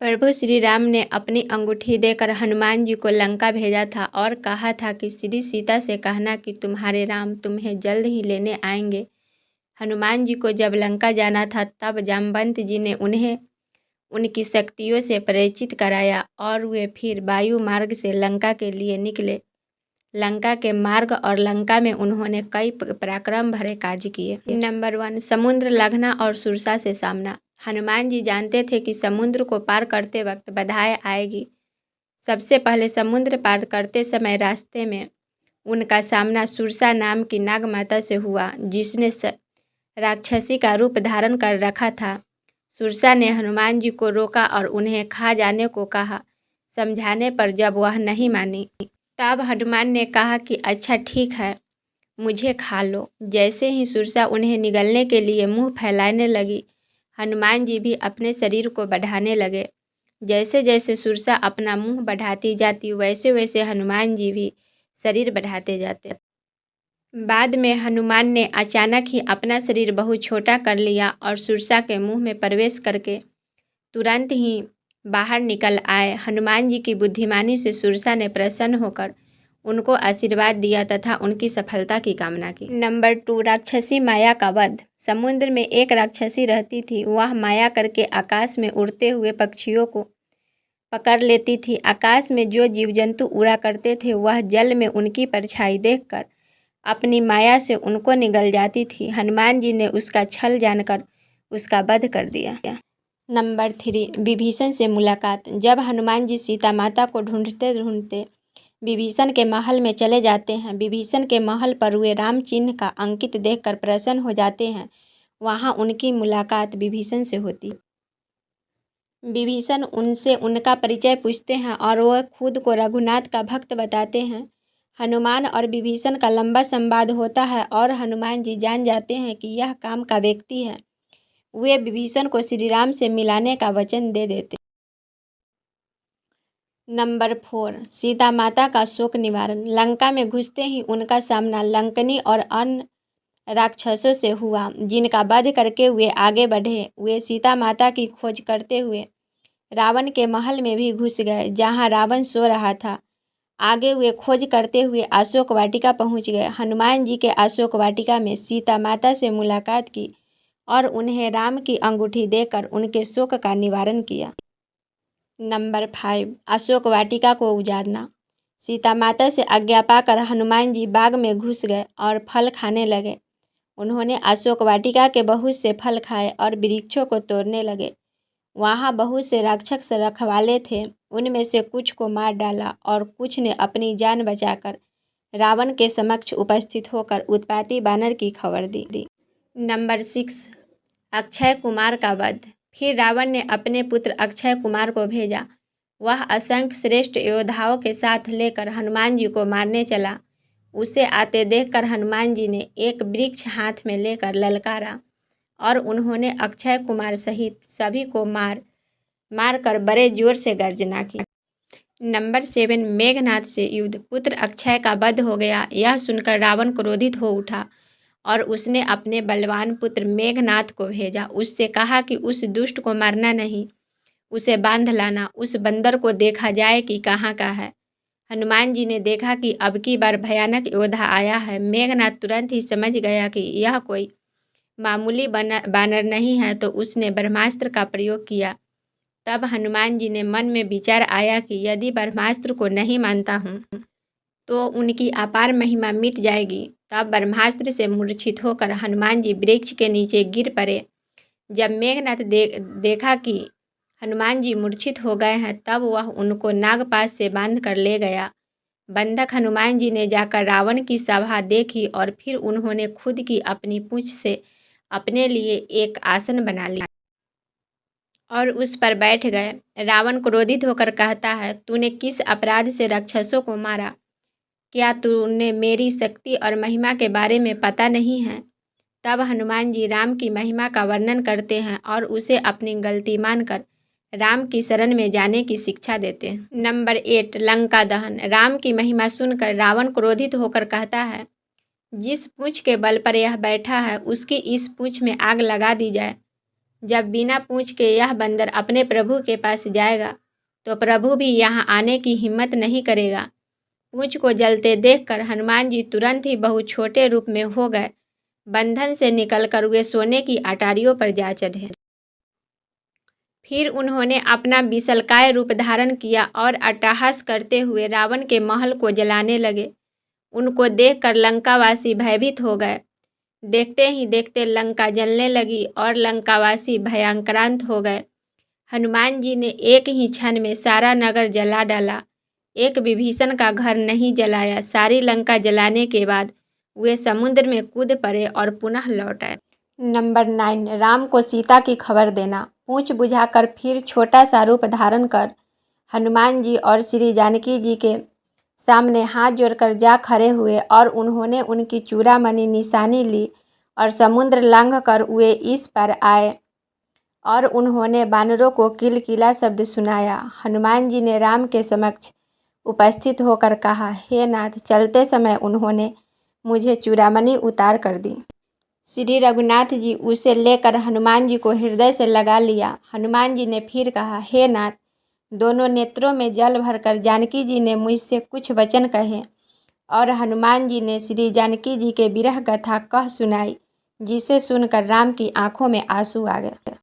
प्रभु श्री राम ने अपनी अंगूठी देकर हनुमान जी को लंका भेजा था और कहा था कि श्री सीता से कहना कि तुम्हारे राम तुम्हें जल्द ही लेने आएंगे। हनुमान जी को जब लंका जाना था तब जामवंत जी ने उन्हें उनकी शक्तियों से परिचित कराया और वे फिर वायु मार्ग से लंका के लिए निकले। लंका के मार्ग और लंका में उन्होंने कई पराक्रम भरे कार्य किए। नंबर 1, समुद्र लंघना और सुरसा से सामना। हनुमान जी जानते थे कि समुद्र को पार करते वक्त बाधाएं आएगी। सबसे पहले समुद्र पार करते समय रास्ते में उनका सामना सुरसा नाम की नाग माता से हुआ, जिसने राक्षसी का रूप धारण कर रखा था। सुरसा ने हनुमान जी को रोका और उन्हें खा जाने को कहा। समझाने पर जब वह नहीं मानी तब हनुमान ने कहा कि अच्छा ठीक है, मुझे खा लो। जैसे ही सुरसा उन्हें निगलने के लिए मुंह फैलाने लगी, हनुमान जी भी अपने शरीर को बढ़ाने लगे। जैसे जैसे सुरसा अपना मुंह बढ़ाती जाती वैसे वैसे हनुमान जी भी शरीर बढ़ाते जाते। बाद में हनुमान ने अचानक ही अपना शरीर बहुत छोटा कर लिया और सुरसा के मुंह में प्रवेश करके तुरंत ही बाहर निकल आए। हनुमान जी की बुद्धिमानी से सुरसा ने प्रसन्न होकर उनको आशीर्वाद दिया तथा उनकी सफलता की कामना की। नंबर 2, राक्षसी माया का वध। समुद्र में एक राक्षसी रहती थी। वह माया करके आकाश में उड़ते हुए पक्षियों को पकड़ लेती थी। आकाश में जो जीव जंतु उड़ा करते थे वह जल में उनकी परछाई देखकर अपनी माया से उनको निगल जाती थी। हनुमान जी ने उसका छल जानकर उसका वध कर दिया। नंबर 3, विभीषण से मुलाकात। जब हनुमान जी सीता माता को ढूंढते ढूंढते विभीषण के महल में चले जाते हैं, विभीषण के महल पर वे राम चिन्ह का अंकित देखकर प्रसन्न हो जाते हैं। वहां उनकी मुलाकात विभीषण से होती। विभीषण उनसे उनका परिचय पूछते हैं और वह खुद को रघुनाथ का भक्त बताते हैं। हनुमान और विभीषण का लंबा संवाद होता है और हनुमान जी जान जाते हैं कि यह काम का व्यक्ति है। वे विभीषण को श्री राम से मिलाने का वचन दे देते। नंबर 4, सीता माता का शोक निवारण। लंका में घुसते ही उनका सामना लंकनी और अन्य राक्षसों से हुआ, जिनका वध करके वे आगे बढ़े। वे सीता माता की खोज करते हुए रावण के महल में भी घुस गए, जहां रावण सो रहा था। आगे वे खोज करते हुए अशोक वाटिका पहुंच गए। हनुमान जी के अशोक वाटिका में सीता माता से मुलाकात की और उन्हें राम की अंगूठी देकर उनके शोक का निवारण किया। नंबर 5, अशोक वाटिका को उजाड़ना। सीता माता से आज्ञा पाकर हनुमान जी बाग में घुस गए और फल खाने लगे। उन्होंने अशोक वाटिका के बहुत से फल खाए और वृक्षों को तोड़ने लगे। वहाँ बहुत से राक्षस रखवाले थे। उनमें से कुछ को मार डाला और कुछ ने अपनी जान बचाकर रावण के समक्ष उपस्थित होकर उत्पाती बानर की खबर दी। नंबर 6, अक्षय कुमार का वध। फिर रावण ने अपने पुत्र अक्षय कुमार को भेजा। वह असंख्य श्रेष्ठ योद्धाओं के साथ लेकर हनुमान जी को मारने चला। उसे आते देखकर हनुमान जी ने एक वृक्ष हाथ में लेकर ललकारा और उन्होंने अक्षय कुमार सहित सभी को मार कर बड़े जोर से गर्जना की। नंबर 7, मेघनाद से युद्ध। पुत्र अक्षय का वध हो गया। यह सुनकर रावण क्रोधित हो उठा और उसने अपने बलवान पुत्र मेघनाद को भेजा। उससे कहा कि उस दुष्ट को मारना नहीं, उसे बांध लाना। उस बंदर को देखा जाए कि कहाँ का है। हनुमान जी ने देखा कि अब की बार भयानक योद्धा आया है। मेघनाद तुरंत ही समझ गया कि यह कोई मामूली बानर नहीं है, तो उसने ब्रह्मास्त्र का प्रयोग किया। तब हनुमान जी ने मन में विचार आया कि यदि ब्रह्मास्त्र को नहीं मानता हूँ तो उनकी अपार महिमा मिट जाएगी। तब ब्रह्मास्त्र से मूर्छित होकर हनुमान जी वृक्ष के नीचे गिर पड़े। जब मेघनाद देखा कि हनुमान जी मूर्छित हो गए हैं, तब वह उनको नागपाश से बांध कर ले गया। बंधक हनुमान जी ने जाकर रावण की सभा देखी और फिर उन्होंने खुद की अपनी पूंछ से अपने लिए एक आसन बना लिया और उस पर बैठ गए। रावण क्रोधित होकर कहता है, तूने किस अपराध से राक्षसों को मारा? क्या तूने मेरी शक्ति और महिमा के बारे में पता नहीं है? तब हनुमान जी राम की महिमा का वर्णन करते हैं और उसे अपनी गलती मानकर राम की शरण में जाने की शिक्षा देते हैं। नंबर 8, लंका दहन। राम की महिमा सुनकर रावण क्रोधित होकर कहता है, जिस पूंछ के बल पर यह बैठा है उसकी इस पूंछ में आग लगा दी जाए। जब बिना पूछ के यह बंदर अपने प्रभु के पास जाएगा तो प्रभु भी यहाँ आने की हिम्मत नहीं करेगा। पूंछ को जलते देखकर हनुमान जी तुरंत ही बहुत छोटे रूप में हो गए। बंधन से निकलकर वे सोने की अटारियों पर जा चढ़े। फिर उन्होंने अपना विशालकाय रूप धारण किया और अट्टहास करते हुए रावण के महल को जलाने लगे। उनको देखकर लंकावासी भयभीत हो गए। देखते ही देखते लंका जलने लगी और लंकावासी भयांक्रांत हो गए। हनुमान जी ने एक ही क्षण में सारा नगर जला डाला। एक विभीषण का घर नहीं जलाया। सारी लंका जलाने के बाद वे समुद्र में कूद पड़े और पुनः लौट आए। नंबर 9, राम को सीता की खबर देना। पूंछ बुझाकर फिर छोटा सा रूप धारण कर हनुमान जी और श्री जानकी जी के सामने हाथ जोड़कर जा खड़े हुए और उन्होंने उनकी चूड़ामणि निशानी ली और समुद्र लांघ कर वे इस पर आए और उन्होंने वानरों को किलकिला शब्द सुनाया। हनुमान जी ने राम के समक्ष उपस्थित होकर कहा, हे नाथ। चलते समय उन्होंने मुझे चूड़ामणि उतार कर दी। श्री रघुनाथ जी उसे लेकर हनुमान जी को हृदय से लगा लिया। हनुमान जी ने फिर कहा, हे नाथ। दोनों नेत्रों में जल भरकर जानकी जी ने मुझसे कुछ वचन कहे और हनुमान जी ने श्री जानकी जी के विरह कथा कह सुनाई, जिसे सुनकर राम की आंखों में आंसू आ गए।